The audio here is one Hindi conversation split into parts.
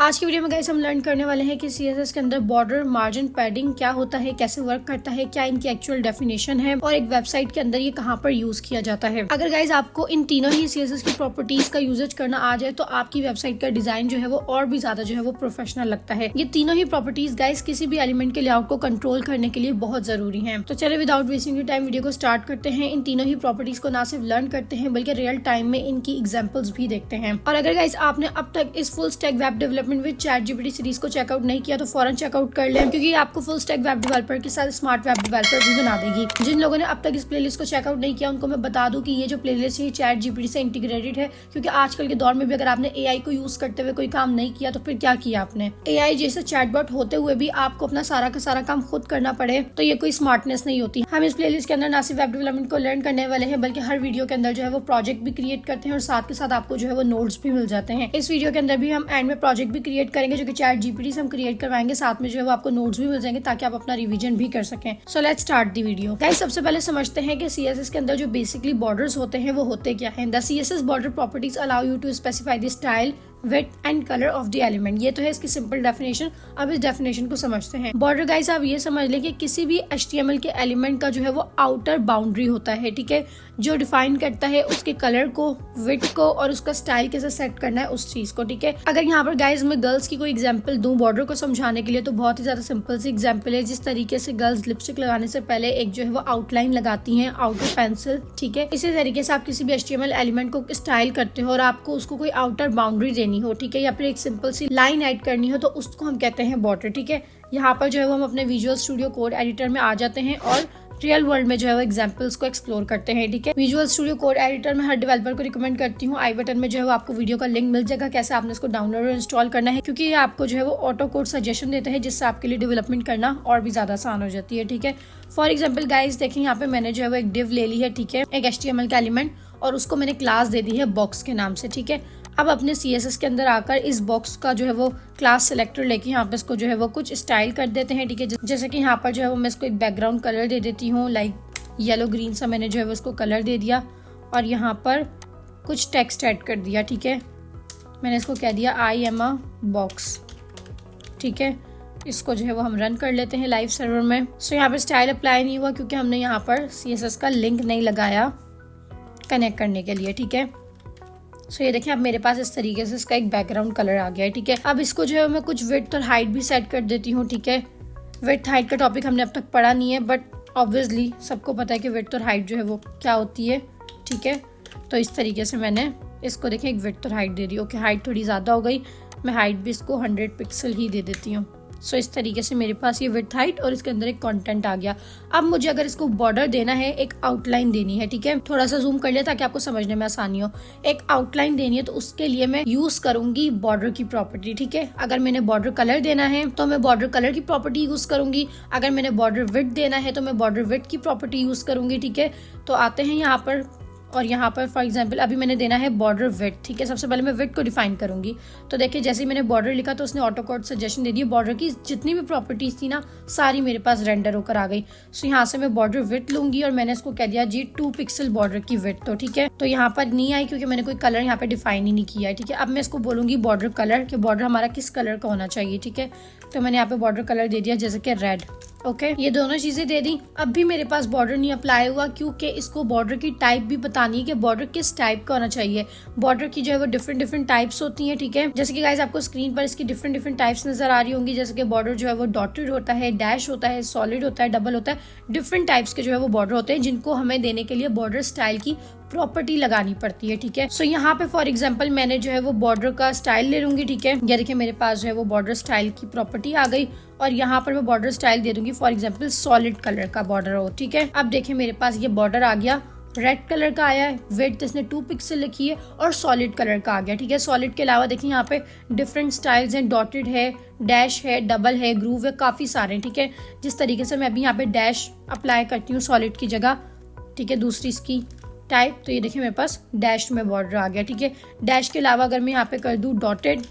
आज की वीडियो में गाइस हम लर्न करने वाले हैं कि CSS के अंदर बॉर्डर, मार्जिन, पैडिंग क्या होता है, कैसे वर्क करता है, क्या इनकी एक्चुअल डेफिनेशन है और एक वेबसाइट के अंदर ये कहाँ पर यूज किया जाता है। अगर गाइस आपको इन तीनों ही CSS की प्रॉपर्टीज का यूजेज करना आ जाए तो आपकी वेबसाइट का डिजाइन जो है वो और भी ज्यादा जो है वो प्रोफेशनल लगता है। ये तीनों ही प्रॉपर्टीज गाइस किसी भी एलिमेंट के लेआउट को कंट्रोल करने के लिए बहुत जरूरी है। तो चलिए विदाउट वेस्टिंग टाइम वीडियो को स्टार्ट करते हैं। इन तीनों ही प्रॉपर्टीज को ना सिर्फ लर्न करते हैं बल्कि रियल टाइम में इनकी एग्जाम्पल्स भी देखते हैं। और अगर गाइस आपने अब तक इस full stack web development with ChatGPT series को चेकआउट नहीं किया तो फौरन चेकआउट कर लें, क्योंकि आपको फुल स्टैक वेब डेवलपर के साथ स्मार्ट वेब डेवलपर भी बना देगी। जिन लोगों ने अब तक इस प्लेलिस्ट को चेकआउट नहीं किया उनको मैं बता दूं कि ये जो प्लेलिस्ट है ChatGPT से इंटीग्रेटेड है, क्योंकि आजकल के दौर में भी अगर आपने AI को यूज करते हुए कोई काम नहीं किया तो फिर क्या किया आपने। AI जैसे चैटबॉट होते हुए भी आपको अपना सारा का सारा काम खुद करना पड़े तो ये कोई स्मार्टनेस नहीं होती। हम इस प्लेलिस्ट के अंदर ना सिर्फ वेब डेवलपमेंट को लर्न करने वाले हैं बल्कि हर वीडियो के अंदर जो है वो प्रोजेक्ट भी क्रिएट करते हैं और साथ के साथ आपको जो है वो नोट्स भी मिल जाते हैं। इस वीडियो के अंदर भी हम एंड में प्रोजेक्ट भी क्रिएट करेंगे जो कि ChatGPT से हम क्रिएट करवाएंगे, साथ में जो है वो आपको नोट्स भी मिल जाएंगे ताकि आप अपना रिवीजन भी कर सकें। So let's start the video. Guys सबसे पहले समझते हैं कि CSS के अंदर जो बेसिकली बॉर्डर्स होते हैं वो होते क्या हैं। The CSS border properties allow you to specify the style, width and colour of the element. ये तो है इसकी सिंपल डेफिनेशन। अब इस डेफिनेशन को समझते हैं। बॉर्डर गाइस आप ये समझ लें कि किसी भी HTML के एलिमेंट का जो है वो आउटर बाउंड्री होता है, ठीक है, जो डिफाइन करता है उसके कलर को, विड्थ को और उसका स्टाइल कैसे सेट करना है उस चीज को, ठीक है। अगर यहाँ पर गाइस मैं गर्ल्स की कोई एग्जांपल दूं बॉर्डर को समझाने के लिए तो बहुत ही ज्यादा सिंपल सी एग्जांपल है। जिस तरीके से गर्ल्स लिपस्टिक लगाने से पहले एक जो है वो आउटलाइन लगाती हैं, आउटर पेंसिल, ठीक है, इसी तरीके से आप किसी भी HTML एलिमेंट को स्टाइल करते हो और आपको उसको कोई आउटर बाउंड्री देनी हो, ठीक है, या फिर एक सिंपल सी लाइन ऐड करनी हो तो उसको हम कहते हैं बॉर्डर, ठीक है। यहाँ पर जो है वो हम अपने विजुअल स्टूडियो कोड एडिटर में आ जाते हैं और रियल वर्ल्ड में जो है वो एग्जांपल्स को एक्सप्लोर करते हैं, ठीक है। विजुअल स्टूडियो कोड एडिटर में हर डेवलपर को रिकमेंड करती हूँ। आई बटन में जो है वो आपको वीडियो का लिंक मिल जाएगा कैसे आपने इसको डाउनलोड और इंस्टॉल करना है, क्योंकि ये आपको जो है वो ऑटो कोड सजेशन देता है जिससे आपके लिए डेवलपमेंट करना और भी ज्यादा आसान हो जाती है, ठीक है। फॉर एग्जाम्पल गाइस देखिए यहाँ पे मैंने जो है वो एक डिव ले ली है, ठीक है, एक HTML का एलिमेंट, और उसको मैंने क्लास दे दी है बॉक्स के नाम से, ठीक है। अब अपने CSS के अंदर आकर इस बॉक्स का जो है वो क्लास सेलेक्टर लेके यहाँ पे इसको जो है वो कुछ स्टाइल कर देते हैं, ठीक है। जैसे कि यहाँ पर जो है वो मैं इसको एक बैकग्राउंड कलर दे देती हूँ, लाइक येलो ग्रीन सा मैंने जो है वो इसको कलर दे दिया और यहाँ पर कुछ टेक्स्ट ऐड कर दिया, ठीक है। मैंने इसको कह दिया आई एम अ बॉक्स, ठीक है। इसको जो है वो हम रन कर लेते हैं लाइव सर्वर में। सो यहाँ पर स्टाइल अप्लाई नहीं हुआ क्योंकि हमने यहाँ पर CSS का लिंक नहीं लगाया कनेक्ट करने के लिए, ठीक है। सो ये देखिए अब मेरे पास इस तरीके से इसका एक बैकग्राउंड कलर आ गया है, ठीक है। अब इसको जो है मैं कुछ विड्थ और हाइट भी सेट कर देती हूँ, ठीक है। विड्थ हाइट का टॉपिक हमने अब तक पढ़ा नहीं है बट ऑब्वियसली सबको पता है कि विड्थ और हाइट जो है वो क्या होती है, ठीक है। तो इस तरीके से मैंने इसको देखिए एक विड्थ और हाइट दे दी। ओके, हाइट थोड़ी ज़्यादा हो गई, मैं हाइट भी इसको 100 पिक्सल ही दे देती हूँ। सो इस तरीके से मेरे पास ये विड्थ हाइट और इसके अंदर एक कंटेंट आ गया। अब मुझे अगर इसको बॉर्डर देना है, एक आउटलाइन देनी है, ठीक है, थोड़ा सा जूम कर लिया ताकि आपको समझने में आसानी हो। एक आउटलाइन देनी है तो उसके लिए मैं यूज करूंगी बॉर्डर की प्रॉपर्टी, ठीक है। अगर मैंने बॉर्डर कलर देना है तो मैं बॉर्डर कलर की प्रॉपर्टी यूज करूंगी। अगर मैंने बॉर्डर विड्थ देना है तो मैं बॉर्डर विड्थ की प्रॉपर्टी यूज करूंगी, ठीक है। तो आते हैं यहाँ पर और यहाँ पर फॉर एग्जांपल अभी मैंने देना है बॉर्डर विड्थ, ठीक है। सबसे पहले मैं विड्थ को डिफाइन करूंगी। तो देखिए जैसे ही मैंने बॉर्डर लिखा तो उसने ऑटो कोड सजेशन दे दिया। बॉर्डर की जितनी भी प्रॉपर्टीज थी ना सारी मेरे पास रेंडर होकर आ गई। सो यहाँ से मैं बॉर्डर विड्थ लूंगी और मैंने इसको कह दिया जी 2 पिक्सल बॉर्डर की विड्थ, तो ठीक है। तो यहाँ पर नहीं आई क्योंकि मैंने कोई कलर यहाँ पे डिफाइन ही नहीं किया है, ठीक है। अब मैं इसको बोलूंगी बॉर्डर कलर कि बॉर्डर हमारा किस कलर का होना चाहिए, ठीक है। तो मैंने यहाँ पे बॉर्डर कलर दे दिया जैसे कि रेड, ओके। ये दोनों चीजें दे दी। अब भी मेरे पास बॉर्डर नहीं अप्लाई हुआ क्योंकि इसको बॉर्डर की टाइप भी बतानी है कि बॉर्डर किस टाइप का होना चाहिए। बॉर्डर की जो है वो डिफरेंट टाइप्स होती हैं, ठीक है। जैसे कि गाइस आपको स्क्रीन पर इसकी डिफरेंट टाइप्स नजर आ रही होंगी। जैसे कि बॉर्डर जो है वो डॉटेड होता है, डैश होता है, सॉलिड होता है, डबल होता है। डिफरेंट टाइप्स के जो है वो बॉर्डर होते हैं जिनको हमें देने के लिए बॉर्डर स्टाइल की प्रॉपर्टी लगानी पड़ती है, ठीक है। सो यहाँ पे फॉर एग्जांपल मैंने जो है वो बॉर्डर का स्टाइल ले लूंगी, ठीक है। ये देखिए मेरे पास जो है वो बॉर्डर स्टाइल की प्रॉपर्टी आ गई और यहाँ पर मैं बॉर्डर स्टाइल दे दूंगी फॉर एग्जांपल सॉलिड कलर का बॉर्डर हो, ठीक है। अब देखिए मेरे पास ये बॉर्डर आ गया, रेड कलर का आया है, विड्थ इसने 2 पिक्सल लिखी है और सॉलिड कलर का आ गया, ठीक है। सॉलिड के अलावा देखिए यहाँ पे डिफरेंट स्टाइल्स हैं, डॉटेड है, डैश है, डबल है, ग्रूव है, काफी सारे हैं, ठीक है। जिस तरीके से मैं अभी यहाँ पे डैश अप्लाई करती हूँ सॉलिड की जगह, ठीक है, दूसरी इसकी टाइप, तो ये देखिए मेरे पास डैश में बॉर्डर आ गया, ठीक है। डैश के अलावा अगर मैं यहाँ पे कर दूँ डॉटेड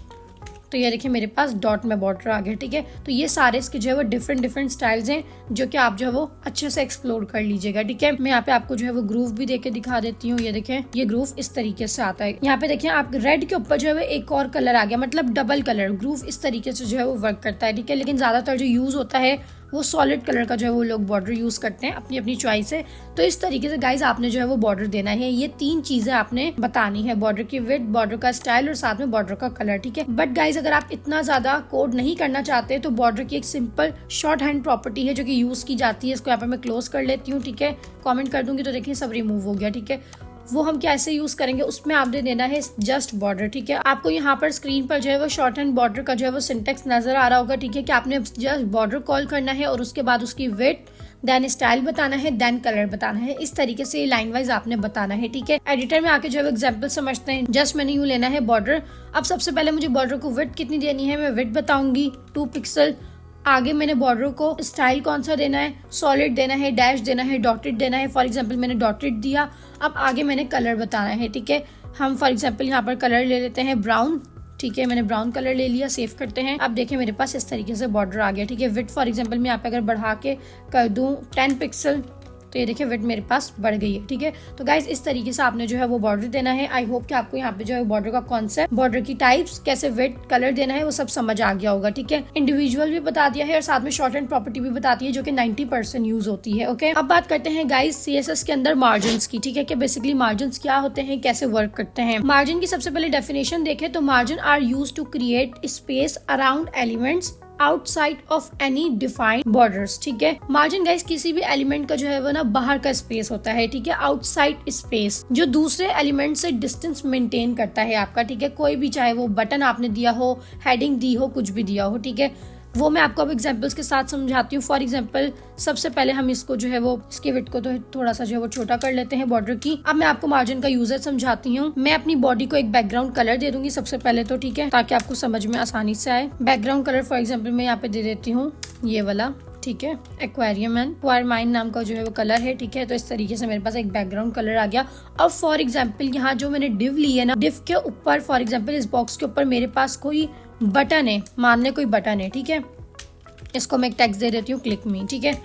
तो ये देखिए मेरे पास डॉट में बॉर्डर आ गया, ठीक है। तो ये सारे इसके जो है वो डिफरेंट स्टाइल्स हैं जो कि आप जो है वो अच्छे से एक्सप्लोर कर लीजिएगा, ठीक है। मैं यहाँ पे आपको जो है वो ग्रूव भी देके दिखा देती हूँ। ये देखें, ये ग्रूव इस तरीके से आता है। यहाँ पे देखिए आप रेड के ऊपर जो है वो एक और कलर आ गया, मतलब डबल कलर। ग्रूव इस तरीके से जो है वो वर्क करता है, ठीक है। लेकिन ज्यादातर जो यूज होता है वो सॉलिड कलर का जो है वो लोग बॉर्डर यूज करते हैं, अपनी अपनी चॉइस है। तो इस तरीके से गाइज आपने जो है वो बॉर्डर देना है। ये 3 चीजें आपने बतानी है, बॉर्डर की विड्थ, बॉर्डर का स्टाइल और साथ में बॉर्डर का कलर, ठीक है। बट गाइज अगर आप इतना ज्यादा कोड नहीं करना चाहते तो बॉर्डर की एक सिंपल शॉर्ट हैंड प्रॉपर्टी है जो कि यूज की जाती है। इसको यहाँ पे मैं क्लोज कर लेती हूँ, ठीक है। कॉमेंट कर दूंगी तो देखिए सब रिमूव हो गया, ठीक है। वो हम कैसे यूज करेंगे, उसमें आपने देना है जस्ट बॉर्डर, ठीक है। आपको यहाँ पर स्क्रीन पर जो है वो शॉर्ट हैंड बॉर्डर का जो है वो सिंटेक्स नजर आ रहा होगा, ठीक है, कि आपने जस्ट बॉर्डर कॉल करना है और उसके बाद उसकी विड्थ, देन स्टाइल बताना है, देन कलर बताना है। इस तरीके से लाइन वाइज आपने बताना है, ठीक है। एडिटर में आके जो है एग्जांपल समझते हैं। जस्ट मैंने यूं लेना है बॉर्डर। अब सबसे पहले मुझे बॉर्डर को विड्थ कितनी देनी है, मैं विड्थ बताऊंगी 2 पिक्सल। आगे मैंने बॉर्डर को स्टाइल कौन सा देना है, सॉलिड देना है, डैश देना है, डॉटेड देना है। फॉर एग्जांपल मैंने डॉटेड दिया। अब आगे मैंने कलर बताना है, ठीक है। हम फॉर एग्जांपल यहाँ पर कलर ले लेते हैं ब्राउन, ठीक है। मैंने ब्राउन कलर ले लिया, सेव करते हैं। अब देखें मेरे पास इस तरीके से बॉर्डर आ गया, ठीक है। विड्थ फॉर एग्जांपल मैं यहाँ पे अगर बढ़ा के कर दूं 10 पिक्सल तो ये देखिए विड्थ मेरे पास बढ़ गई है, ठीक है। तो गाइज इस तरीके से आपने जो है वो बॉर्डर देना है। आई होप कि आपको यहाँ पे जो है बॉर्डर का कॉन्सेप्ट, बॉर्डर की टाइप्स, कैसे विड्थ, कलर देना है वो सब समझ आ गया होगा, ठीक है। इंडिविजुअल भी बता दिया है और साथ में शॉर्ट हैंड प्रॉपर्टी भी बताती है जो कि 90% यूज होती है, ओके। अब बात करते हैं गाइज CSS के अंदर मार्जिन की, ठीक है, कि बेसिकली मार्जिन क्या होते हैं, कैसे वर्क करते हैं। मार्जिन की सबसे पहले डेफिनेशन देखें तो margin are use to create space around elements outside of any defined borders, ठीक है। मार्जिन गाइस किसी भी एलिमेंट का जो है वो ना बाहर का स्पेस होता है, ठीक है। आउटसाइड स्पेस जो दूसरे एलिमेंट से डिस्टेंस मेंटेन करता है आपका, ठीक है। कोई भी, चाहे वो बटन आपने दिया हो, हेडिंग दी हो, कुछ भी दिया हो, ठीक है। वो मैं आपको अब एग्जांपल्स के साथ समझाती हूँ। फॉर एग्जांपल सबसे पहले हम इसको जो है वो इसके विड्थ को तो थोड़ा सा जो है वो छोटा कर लेते हैं बॉर्डर की। अब मैं आपको मार्जिन का यूजेज समझाती हूँ। मैं अपनी बॉडी को एक बैकग्राउंड कलर दे दूंगी सबसे पहले तो, ठीक है, ताकि आपको समझ में आसानी से आए। बैकग्राउंड कलर फॉर एग्जाम्पल मैं यहाँ पे दे देती हूँ ये वाला, ठीक है, एक्वेरियम एंड वायरमाइन नाम का जो है वो कलर है, ठीक है। तो इस तरीके से मेरे पास एक बैकग्राउंड कलर आ गया। अब फॉर एग्जांपल यहाँ जो मैंने डिव ली है ना, डिव के ऊपर फॉर एग्जांपल इस बॉक्स के ऊपर मेरे पास कोई बटन है, मान ले कोई बटन है, ठीक है। इसको मैं एक टेक्स्ट दे देती हूँ क्लिक मी, ठीक है।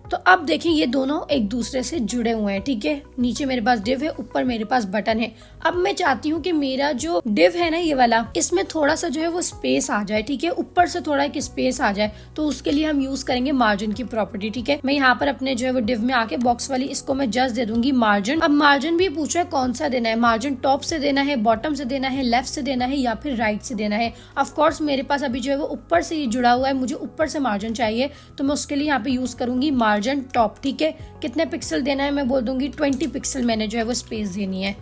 तो अब देखें ये दोनों एक दूसरे से जुड़े हुए हैं, ठीक है। नीचे मेरे पास डिव है, ऊपर मेरे पास बटन है। अब मैं चाहती हूँ कि मेरा जो डिव है ना ये वाला, इसमें थोड़ा सा जो है वो स्पेस आ जाए, ठीक है, ऊपर से थोड़ा एक स्पेस आ जाए। तो उसके लिए हम यूज करेंगे मार्जिन की प्रॉपर्टी, ठीक है। मैं यहाँ पर अपने जो है वो डिव में आके बॉक्स वाली इसको मैं जस्ट दे दूंगी मार्जिन। अब मार्जिन भी पूछा है कौन सा देना है, मार्जिन टॉप से देना है, बॉटम से देना है, लेफ्ट से देना है या फिर राइट से देना है। ऑफकोर्स मेरे पास अभी जो है वो ऊपर से ये जुड़ा हुआ है, मुझे ऊपर से मार्जिन चाहिए तो मैं उसके लिए यहाँ पे यूज करूंगी मार्जिन टॉप, ठीक है। कितने पिक्सल देना है, मैं बोल दूंगी 20 पिक्सल मैंने जो है वो स्पेस देनी है।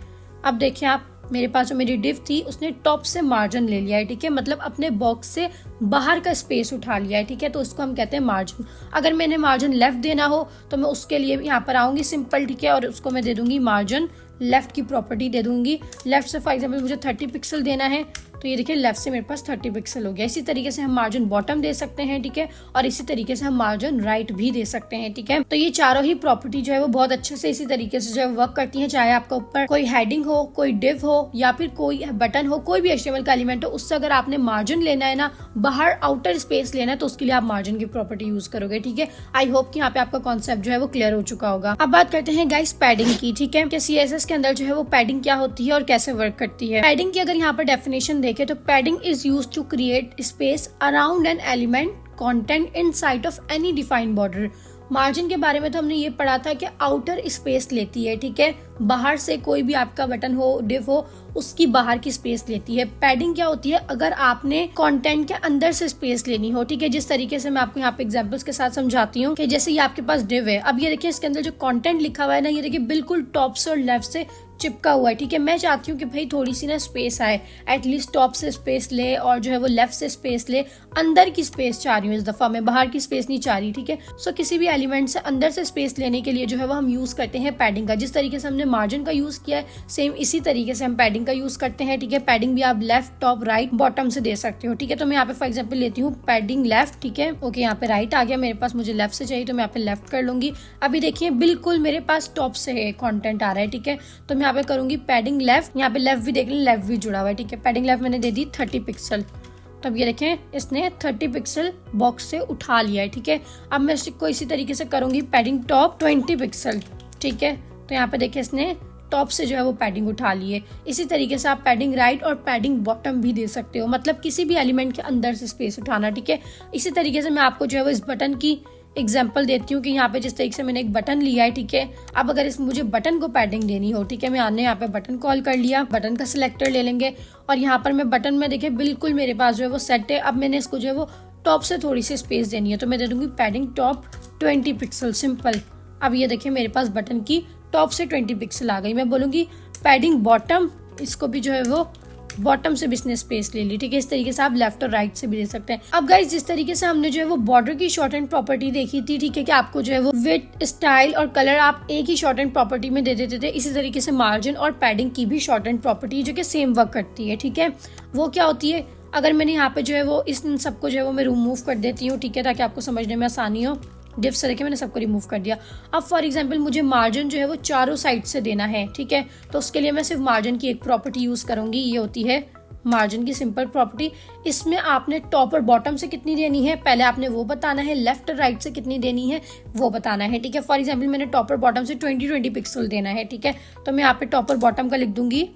अब देखिए आप, मेरे पास जो मेरी डिव थी उसने टॉप से मार्जिन ले लिया है, ठीक है, मतलब अपने बॉक्स से बाहर का स्पेस उठा लिया है, ठीक है। तो उसको हम कहते हैं मार्जिन। अगर मैंने मार्जिन लेफ्ट देना हो तो मैं उसके लिए यहाँ पर आऊंगी सिंपल, ठीक है, और उसको मैं दे दूंगी मार्जिन लेफ्ट की प्रॉपर्टी दे दूंगी। लेफ्ट से फॉर एग्जांपल मुझे 30 पिक्सल देना है तो ये देखिए लेफ्ट से मेरे पास 30 पिक्सल हो गया। इसी तरीके से हम मार्जिन बॉटम दे सकते हैं, ठीक है, और इसी तरीके से हम मार्जिन राइट भी दे सकते हैं, ठीक है। तो ये चारों ही प्रॉपर्टी जो है वो बहुत अच्छे से इसी तरीके से जो है वर्क करती है। चाहे आपका ऊपर कोई हेडिंग हो, कोई डिव हो या फिर कोई बटन हो, कोई भी HTML का एलिमेंट हो, उससे अगर आपने मार्जिन लेना है ना, बाहर आउटर स्पेस लेना है, तो उसके लिए आप मार्जिन की प्रॉपर्टी यूज करोगे, ठीक है। आई होप कि यहाँ पे आपका कॉन्सेप्ट जो है वो क्लियर हो चुका होगा। अब बात करते हैं गाइस पैडिंग की, ठीक है, कि CSS के अंदर जो है वो पैडिंग क्या होती है और कैसे वर्क करती है। पैडिंग की अगर यहाँ पर डेफिनेशन देखें तो padding is used to create space around an element content inside of any defined border। Margin के बारे में तो हमने ये पढ़ा था कि आउटर स्पेस लेती है, ठीक है, बाहर से कोई भी आपका बटन हो, डिव हो, उसकी बाहर की स्पेस लेती है। पैडिंग क्या होती है, अगर आपने कंटेंट के अंदर से स्पेस लेनी हो, ठीक है, जिस तरीके से मैं आपको यहाँ पे एग्जांपल्स के साथ समझाती हूँ कि जैसे ये आपके पास डिव है। अब ये देखिए इसके अंदर जो कंटेंट लिखा हुआ है ना, ये देखिए बिल्कुल टॉप से और लेफ्ट से चिपका हुआ है, ठीक है। मैं चाहती हूँ कि भाई थोड़ी सी ना स्पेस आए, एटलीस्ट टॉप से स्पेस ले और जो है वो लेफ्ट से स्पेस ले। अंदर की स्पेस चाह रही हूँ इस दफा, मैं बाहर की स्पेस नहीं चाह रही, ठीक है। सो किसी भी एलिमेंट से अंदर से स्पेस लेने के लिए जो है वो हम यूज करते हैं पैडिंग का। जिस तरीके से हमने मार्जिन का यूज किया है, सेम इसी तरीके से हम पैडिंग का यूज करते हैं, ठीक है। पैडिंग भी आप लेफ्ट, टॉप, राइट, बॉटम से दे सकते हो, ठीक है। तो मैं यहाँ पे फॉर एग्जांपल लेती हूँ पैडिंग लेफ्ट, ठीक है, ओके। यहाँ पे राइट आ गया मेरे पास, मुझे लेफ्ट से चाहिए तो मैं यहाँ पे लेफ्ट कर लूंगी। अभी देखिए बिल्कुल मेरे पास टॉप से कंटेंट आ रहा है, ठीक है, तो मैं यहाँ पे करूंगी पैडिंग लेफ्ट। यहाँ पे लेफ्ट भी देख लें, लेफ्ट भी जुड़ा हुआ है, ठीक है। पैडिंग लेफ्ट मैंने दे दी 30 पिक्सल। तो तो अब ये देखें इसने 30 पिक्सल बॉक्स से उठा लिया है, ठीक है। अब मैं इसको इसी तरीके से करूंगी पैडिंग टॉप 20 पिक्सल, ठीक है। तो यहाँ पे देखिए इसने टॉप से जो है वो पैडिंग उठा ली है। इसी तरीके से आप पैडिंग राइट और पैडिंग बॉटम भी दे सकते हो, मतलब किसी भी एलिमेंट के अंदर से स्पेस उठाना, ठीक है। इसी तरीके से मैं आपको जो है वो इस बटन की एग्जाम्पल देती हूँ कि यहाँ पे जिस तरीके से मैंने एक बटन लिया है, ठीक है। अब अगर इस मुझे बटन को पैडिंग देनी हो, ठीक है, मैं आने यहाँ पे बटन कॉल कर लिया, बटन का सिलेक्टर ले लेंगे और यहाँ पर मैं बटन में देखिए बिल्कुल मेरे पास जो है वो सेट है। अब मैंने इसको जो है वो टॉप से थोड़ी सी स्पेस देनी है, तो मैं दे दूंगी पैडिंग टॉप 20 पिक्सल, सिंपल। अब ये देखिए मेरे पास बटन की टॉप से 20 पिक्सल आ गई। मैं बोलूंगी पैडिंग बॉटम, इसको भी जो है वो बॉटम से भी इसने स्पेस ले ली, ठीक है। इस तरीके से आप लेफ्ट और राइट से भी दे सकते हैं। अब गाइस जिस तरीके से हमने जो है वो बॉर्डर की शॉर्ट एंड प्रॉपर्टी देखी थी, ठीक है, कि आपको जो है वो विड्थ, स्टाइल और कलर आप एक ही शॉर्ट एंड प्रॉपर्टी में दे देते थे, इसी तरीके से मार्जिन और पैडिंग की भी शॉर्ट एंड प्रॉपर्टी जो कि सेम वर्क करती है, ठीक है। वो क्या होती है, अगर मैंने यहाँ पे जो है वो इस सबको जो है वो मैं रिमूव कर देती हूँ, ठीक है, ताकि आपको समझने में आसानी हो। डिफ से देखिए मैंने सबको रिमूव कर दिया। अब फॉर एग्जांपल मुझे मार्जिन जो है वो चारों साइड से देना है, ठीक है, तो उसके लिए मैं सिर्फ मार्जिन की एक प्रॉपर्टी यूज करूंगी, ये होती है मार्जिन की सिंपल प्रॉपर्टी। इसमें आपने टॉप और बॉटम से कितनी देनी है पहले आपने वो बताना है, लेफ्ट और राइट से कितनी देनी है वो बताना है, ठीक है। फॉर एग्जांपल मैंने टॉप और बॉटम से 20 पिक्सल देना है, ठीक है, तो मैं यहाँ पे टॉप और बॉटम का लिख दूंगी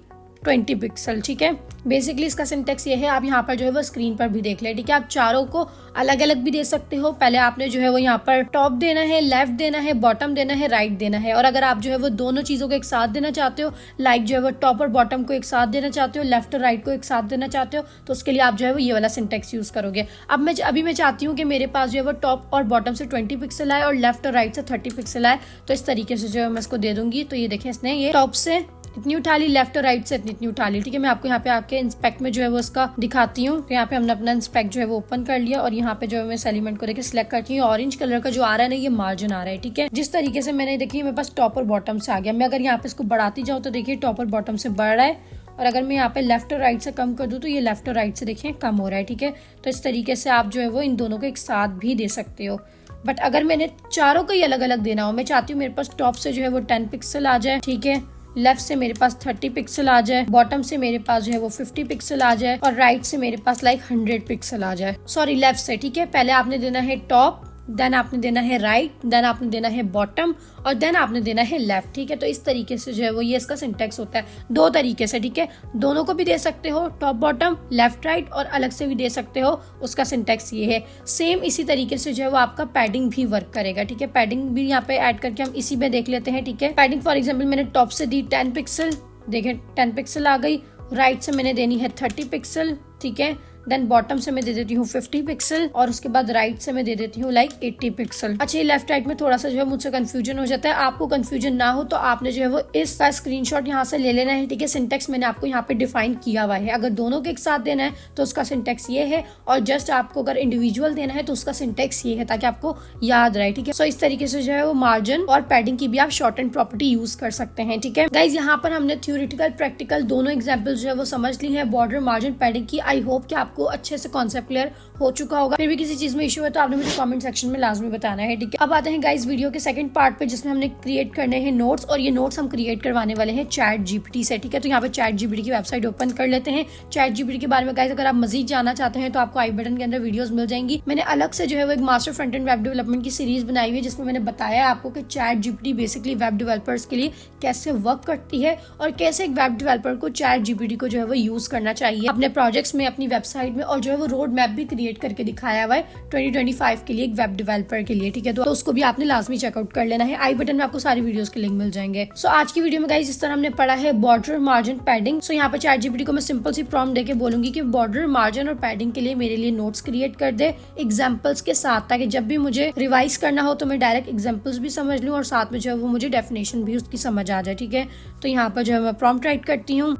20 पिक्सल, ठीक है। बेसिकली इसका सिंटेक्स ये है, आप यहाँ पर जो है वो स्क्रीन पर भी देख ले, ठीक है। आप चारों को अलग अलग भी दे सकते हो, पहले आपने जो है वो यहाँ पर टॉप देना है, लेफ्ट देना है, बॉटम देना है, राइट देना है। और अगर आप जो है वो दोनों चीजों को एक साथ देना चाहते हो, लाइक जो है वो टॉप और बॉटम को एक साथ देना चाहते हो, लेफ्ट और राइट को एक साथ देना चाहते हो, तो उसके लिए आप जो है वो ये वाला सिंटेक्स यूज करोगे। अभी मैं चाहती हूँ कि मेरे पास जो है वो टॉप और बॉटम से 20 पिक्सल आए और लेफ्ट और राइट से 30 पिक्सल आए, तो इस तरीके से जो है मैं इसको दे दूंगी। तो ये देखें इसने ये टॉप से इतनी उठा ली, लेफ्ट और राइट से इतनी उठा ली, ठीक है। मैं आपको यहाँ पे आके इंस्पेक्ट में जो है वो इसका दिखाती हूँ। तो यहाँ पे हमने अपना इंस्पेक्ट जो है वो ओपन कर लिया और यहाँ पे जो है मैं इस एलिमेंट को देखिए सिलेक्ट करती हूँ। ऑरेंज कलर का जो आ रहा है ना ये मार्जिन आ रहा है, ठीक है। जिस तरीके से मैंने देखिए मेरे पास टॉप और बॉटम से आ गया। मैं अगर यहाँ पे इसको बढ़ाती जाऊँ तो देखिए टॉप और बॉटम से बढ़ रहा है, और अगर मैं यहाँ पे लेफ्ट और राइट से कम कर दूँ तो ये लेफ्ट और राइट से देखिए कम हो रहा है, ठीक है। तो इस तरीके से आप जो है वो इन दोनों को एक साथ भी दे सकते हो। बट अगर मैंने चारों को ही अलग अलग देना हो, मैं चाहती हूँ मेरे पास टॉप से जो है वो 10 पिक्सल आ जाए, ठीक है, लेफ्ट से मेरे पास 30 पिक्सल आ जाए, बॉटम से मेरे पास जो है वो 50 पिक्सल आ जाए और राइट से मेरे पास लाइक 100 पिक्सल आ जाए, सॉरी लेफ्ट से, ठीक है। पहले आपने देना है टॉप, देन आपने देना है राइट, देन आपने देना है बॉटम और देन आपने देना है लेफ्ट, ठीक है। तो इस तरीके से जो है वो ये इसका सिंटेक्स होता है, दो तरीके से, ठीक है। दोनों को भी दे सकते हो, टॉप बॉटम, लेफ्ट राइट, और अलग से भी दे सकते हो, उसका सिंटेक्स ये है। सेम इसी तरीके से जो है वो आपका पैडिंग भी वर्क करेगा, ठीक है। पैडिंग भी यहाँ पे ऐड करके हम इसी में देख लेते हैं, ठीक है। पैडिंग फॉर एग्जाम्पल मैंने टॉप से दी 10 पिक्सल, देखें 10 पिक्सल आ गई, राइट से मैंने देनी है 30 पिक्सल, ठीक है। देन बॉटम से मैं दे देती हूँ 50 पिक्सल और उसके बाद राइट से मैं दे देती हूँ लाइक 80 पिक्सल। अच्छा ये लेफ्ट राइट में थोड़ा सा जो है मुझसे कंफ्यूजन हो जाता है, आपको कंफ्यूजन ना हो तो आपने जो है वो इसका स्क्रीनशॉट यहाँ से ले लेना है, ठीक है। सिंटेक्स मैंने आपको यहाँ पे डिफाइन किया हुआ है, अगर दोनों के एक साथ देना है तो उसका सिंटेक्स ये है, और जस्ट आपको अगर इंडिविजुअल देना है तो उसका सिंटेक्स ये है, ताकि आपको याद रहे, ठीक है। सो इस तरीके से जो है वो मार्जिन और पैडिंग की भी आप शॉर्ट एंड प्रॉपर्टी यूज कर सकते हैं, ठीक है। गाइज यहाँ पर हमने थ्योरेटिकल प्रैक्टिकल दोनों एग्जाम्पल जो है वो समझ ली है बॉर्डर, मार्जिन, पैडिंग की। आई होप कि आपको अच्छे से कॉन्सेप्ट क्लियर हो चुका होगा। फिर भी किसी चीज में इशू है तो आपने मुझे कमेंट सेक्शन में लाजमी बताना है, ठीक है। अब आते हैं गाइस वीडियो के सेकंड पार्ट पे, जिसमें हमने क्रिएट करने हैं नोट्स, और ये नोट्स हम क्रिएट करवाने वाले हैं चैट जीपीटी से, ठीक है। तो यहाँ पे चैट जीपीटी की वेबसाइट ओपन कर लेते हैं। चैट जीपीटी के बारे में गाइस अगर आप मजीद जानना चाहते हैं तो आपको आई बटन के अंदर वीडियोस मिल जाएंगी। मैंने अलग से जो है वो एक master front end web development की सीरीज बनाई हुई है, जिसमें मैंने बताया आपको कि chat GPT basically web developers के लिए कैसे वर्क करती है और कैसे एक वेब डेवलपर को चैट जीपीटी को जो है वो यूज करना चाहिए अपने प्रोजेक्ट्स में, अपनी वेबसाइट में, और जो है वो रोड मैप भी क्रिएट करके दिखाया हुआ है 2025 के लिए एक वेब डेवलपर के लिए, ठीक है। तो उसको भी आपने लाजमी चेकआउट कर लेना है। आई बटन में आपको सारी वीडियोस के लिंक मिल जाएंगे। सो आज की वीडियो में गाइस इस तरह हमने पढ़ा है बॉर्डर, मार्जिन, पैडिंग। सो यहाँ पे चैट जीपीटी को मैं सिंपल सी प्रॉम्प्ट देके बोलूंगी कि बॉर्डर, मार्जिन और पैडिंग के लिए मेरे लिए नोट्स क्रिएट कर दे एग्जाम्पल्स के साथ, ताकि जब भी मुझे रिवाइज करना हो तो मैं डायरेक्ट एग्जाम्पल्स भी समझ लूँ और साथ में जो है वो मुझे डेफिनेशन भी उसकी समझ आ जाए, ठीक है। तो यहाँ पर जो है मैं प्रॉम्प्ट राइट करती हूँ।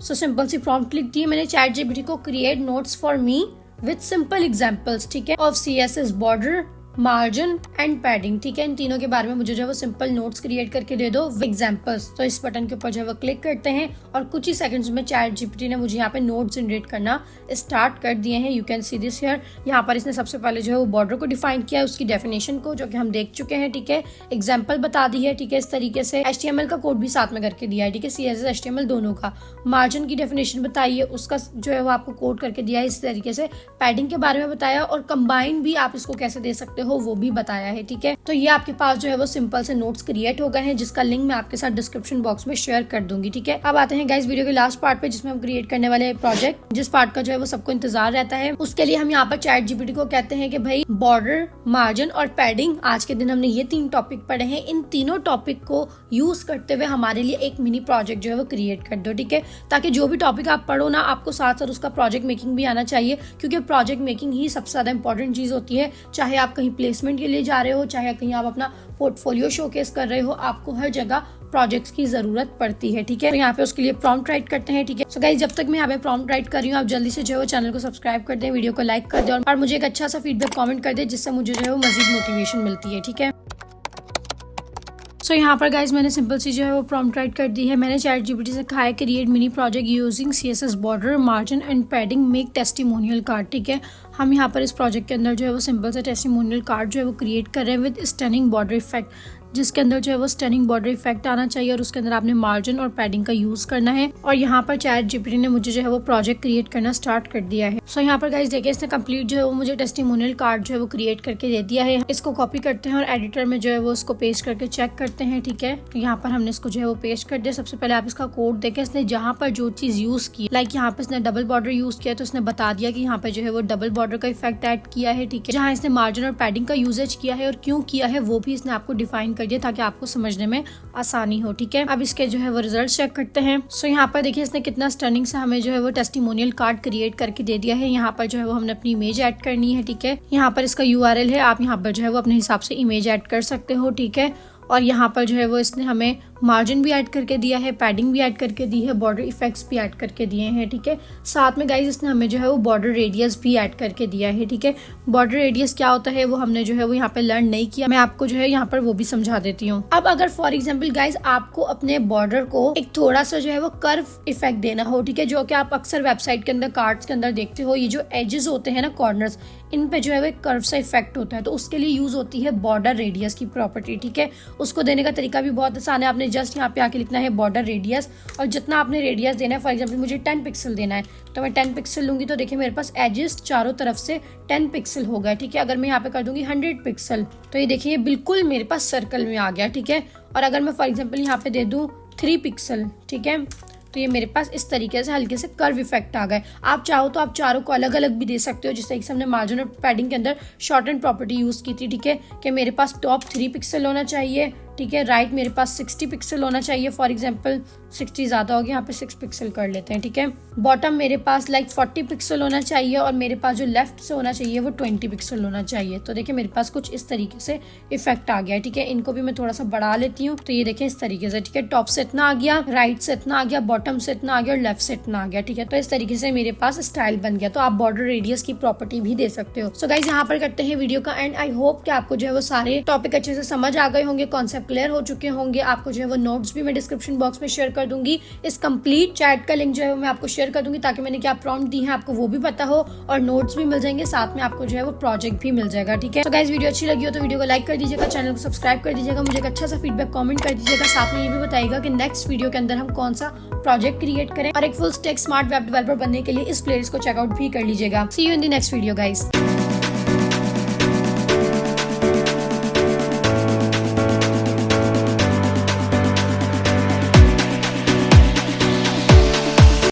सो सिंपल सी प्रॉम्प्ट लिख दी है मैंने चैट जीपीटी को, create notes for me with simple examples, ठीक है, of CSS border, margin and padding, ठीक है। इन तीनों के बारे में मुझे जो है वो सिंपल नोट्स क्रिएट करके दे दो एग्जांपल्स। तो इस बटन के ऊपर जो है वो क्लिक करते हैं और कुछ ही सेकंड्स में चैट जीपीटी ने मुझे यहाँ पे नोट्स जनरेट करना स्टार्ट कर दिए हैं। You can see this here. यहाँ पर इसने सबसे पहले जो है वो बॉर्डर को डिफाइन किया है, उसकी डेफिनेशन को, जो कि हम देख चुके हैं, ठीक है। एग्जाम्पल बता दी है, ठीक है। इस तरीके से HTML का कोड भी साथ में करके दिया है, ठीक है। CSS HTML दोनों का। मार्जिन की डेफिनेशन बताई है, उसका जो है वो आपको कोड करके दिया है इस तरीके से। पैडिंग के बारे में बताया और कंबाइन भी आप इसको कैसे दे सकते हो वो भी बताया है, ठीक है। तो ये आपके पास जो है वो सिंपल से नोट्स क्रिएट हो गए हैं, जिसका लिंक मैं आपके साथ डिस्क्रिप्शन बॉक्स में शेयर कर दूंगी, ठीक है। अब आते हैं गाइस वीडियो के लास्ट पार्ट पे, जिसमें हम क्रिएट करने वाले प्रोजेक्ट, जिस पार्ट का जो है वो सबको इंतजार रहता है। उसके लिए हम यहाँ पर चैट जीपीटी को कहते हैं कि भाई बॉर्डर, मार्जिन और पैडिंग, आज के दिन हमने ये 3 टॉपिक पढ़े हैं, इन तीनों टॉपिक को यूज करते हुए हमारे लिए एक मिनी प्रोजेक्ट जो है वो क्रिएट कर दो, ठीक है। ताकि जो भी टॉपिक आप पढ़ो ना, आपको साथ साथ उसका प्रोजेक्ट मेकिंग भी आना चाहिए, क्योंकि प्रोजेक्ट मेकिंग ही सबसे ज्यादा इंपॉर्टेंट चीज होती है। चाहे आप कहीं प्लेसमेंट के लिए जा रहे हो, चाहे कहीं आप अपना पोर्टफोलियो शोकेस कर रहे हो, आपको हर जगह प्रोजेक्ट्स की जरूरत पड़ती है, ठीक है। तो यहाँ पे उसके लिए प्रॉम्प्ट राइट करते हैं, ठीक है। सो गाइस, जब तक मैं यहाँ पे प्रॉम्प्ट राइट कर रही हूँ, आप जल्दी से जो है वो चैनल को सब्सक्राइब कर दें, वीडियो को लाइक कर दें और मुझे एक अच्छा सा फीडबैक कमेंट कर दें, जिससे मुझे जो है वो मजीद मोटिवेशन मिलती है, ठीक है। सो यहाँ पर गाइज मैंने सिंपल सी जो है वो प्रॉम्प्ट राइट कर दी है। मैंने चैट जीपीटी से कहा है create mini project using CSS border, margin and padding, make testimonial card, ठीक है। हम यहाँ पर इस प्रोजेक्ट के अंदर जो है वो सिंपल सा टेस्टिमोनियल कार्ड जो है वो क्रिएट कर रहे हैं विद स्टनिंग बॉर्डर इफेक्ट, जिसके अंदर जो है वो स्टनिंग बॉर्डर इफेक्ट आना चाहिए और उसके अंदर आपने मार्जिन और पैडिंग का यूज करना है। और यहाँ पर चैट जीपीटी ने मुझे जो है वो प्रोजेक्ट क्रिएट करना स्टार्ट कर दिया है। सो यहाँ पर गाइस देखिए, इसने कंप्लीट जो है वो मुझे टेस्टिमोनियल कार्ड जो है वो क्रिएट करके दे दिया है। इसको कॉपी करते हैं और एडिटर में जो है वो इसको पेस्ट करके चेक करते हैं, ठीक है। यहाँ पर हमने इसको जो है वो पेस्ट कर दिया। सबसे पहले आप इसका कोड देखें, इसने जहाँ पर जो चीज यूज की, लाइक यहाँ पर इसने डबल बॉर्डर यूज किया, तो इसने बता दिया कि यहाँ पर जो है वो डबल बॉर्डर का इफेक्ट ऐड किया है, ठीक है। जहाँ इसने मार्जिन और पैडिंग का यूजेज किया है और क्यों किया है वो भी इसने आपको डिफाइन कर दिया, ताकि आपको समझने में आसानी हो, ठीक है। अब इसके जो है वो रिजल्ट चेक करते हैं। सो यहाँ पर देखिए, इसने कितना स्टनिंग से हमें जो है वो टेस्टिमोनियल कार्ड क्रिएट करके दे दिया है। यहाँ पर जो है वो हमने अपनी इमेज ऐड करनी है, ठीक है। यहाँ पर इसका URL है, आप यहाँ पर जो है वो अपने हिसाब से इमेज ऐड कर सकते हो, ठीक है। और यहाँ पर जो है वो इसने हमें मार्जिन भी ऐड करके दिया है, पैडिंग भी ऐड करके दी है, बॉर्डर इफेक्ट्स भी ऐड करके दिए हैं, ठीक है। साथ में गाइज इसने हमें जो है वो बॉर्डर रेडियस भी ऐड करके दिया है, ठीक है। बॉर्डर रेडियस क्या होता है वो हमने जो है वो यहाँ पे लर्न नहीं किया, मैं आपको जो है यहाँ पर वो भी समझा देती हूँ। अब अगर फॉर एग्जाम्पल गाइज आपको अपने बॉर्डर को एक थोड़ा सा जो है वो कर्व इफेक्ट देना हो, ठीक है, जो कि आप अक्सर वेबसाइट के अंदर कार्ड्स के अंदर देखते हो, ये जो एजेस होते हैं ना, कॉर्नर्स, इन पे जो है वो एक कर्व सा इफेक्ट होता है, तो उसके लिए यूज होती है बॉर्डर रेडियस की प्रॉपर्टी, ठीक है। उसको देने का तरीका भी बहुत आसान है, आपने जस्ट यहाँ पे आके लिखना है बॉर्डर रेडियस, और जितना आपने रेडियस देना है, फॉर एग्जांपल मुझे 10 पिक्सल देना है, तो मैं 10 पिक्सल लूंगी, तो देखिए मेरे पास एजेस चारों तरफ से 10 पिक्सल हो गया, ठीक है। अगर मैं यहाँ पे कर दूंगी 100 पिक्सल, तो ये देखिए बिल्कुल मेरे पास सर्कल में आ गया, ठीक है। और अगर मैं फॉर एग्जाम्पल यहाँ पे दे दूँ 3 पिक्सल, ठीक है, तो ये मेरे पास इस तरीके से हल्के से कर्व इफेक्ट आ गए। आप चाहो तो आप चारों को अलग अलग भी दे सकते हो, जिस तरीके से हमने मार्जिन और पैडिंग के अंदर शॉर्ट एंड प्रॉपर्टी यूज की थी, ठीक है, कि मेरे पास टॉप 3 पिक्सल होना चाहिए, ठीक है, राइट मेरे पास 60 पिक्सल होना चाहिए, फॉर एग्जांपल 60 ज्यादा हो गया, यहाँ पे 6 पिक्सल कर लेते हैं, ठीक है। बॉटम मेरे पास लाइक 40 पिक्सल होना चाहिए और मेरे पास जो लेफ्ट से होना चाहिए वो 20 पिक्सल होना चाहिए। तो देखिए मेरे पास कुछ इस तरीके से इफेक्ट आ गया, ठीक है। इनको भी मैं थोड़ा सा बढ़ा लेती हूँ, तो ये देखिए इस तरीके से, ठीक है, टॉप से इतना आ गया, राइट से इतना आ गया, बॉटम से इतना आ गया और लेफ्ट से इतना आ गया, ठीक है। तो इस तरीके से मेरे पास स्टाइल बन गया। तो आप बॉर्डर रेडियस की प्रॉपर्टी भी दे सकते हो। सो गाइस, यहाँ पर करते हैं वीडियो का एंड। आई होप कि आपको जो है वो सारे टॉपिक अच्छे से समझ आ गए होंगे, कॉन्सेप्ट क्लियर हो चुके होंगे। आपको जो है वो नोट्स भी मैं डिस्क्रिप्शन बॉक्स में शेयर कर दूंगी। इस कंप्लीट चैट का लिंक जो है वो मैं आपको शेयर कर दूंगी, ताकि मैंने क्या प्रॉम्प्ट दी है आपको वो भी पता हो, और नोट्स भी मिल जाएंगे, साथ में आपको जो है वो प्रोजेक्ट भी मिल जाएगा, ठीक है। तो गाइस, वीडियो अच्छी लगी हो तो वीडियो को लाइक कर दीजिएगा, चैनल को सब्सक्राइब कर दीजिएगा, मुझे एक अच्छा सा फीडबैक कमेंट कर दीजिएगा, साथ में ये भी बताइएगा कि नेक्स्ट वीडियो के अंदर हम कौन सा प्रोजेक्ट क्रिएट करें, और एक full stack smart web developer बनने के लिए इस प्लेलिस्ट को चेकआउट भी कर लीजिएगा। See you in the next video guys.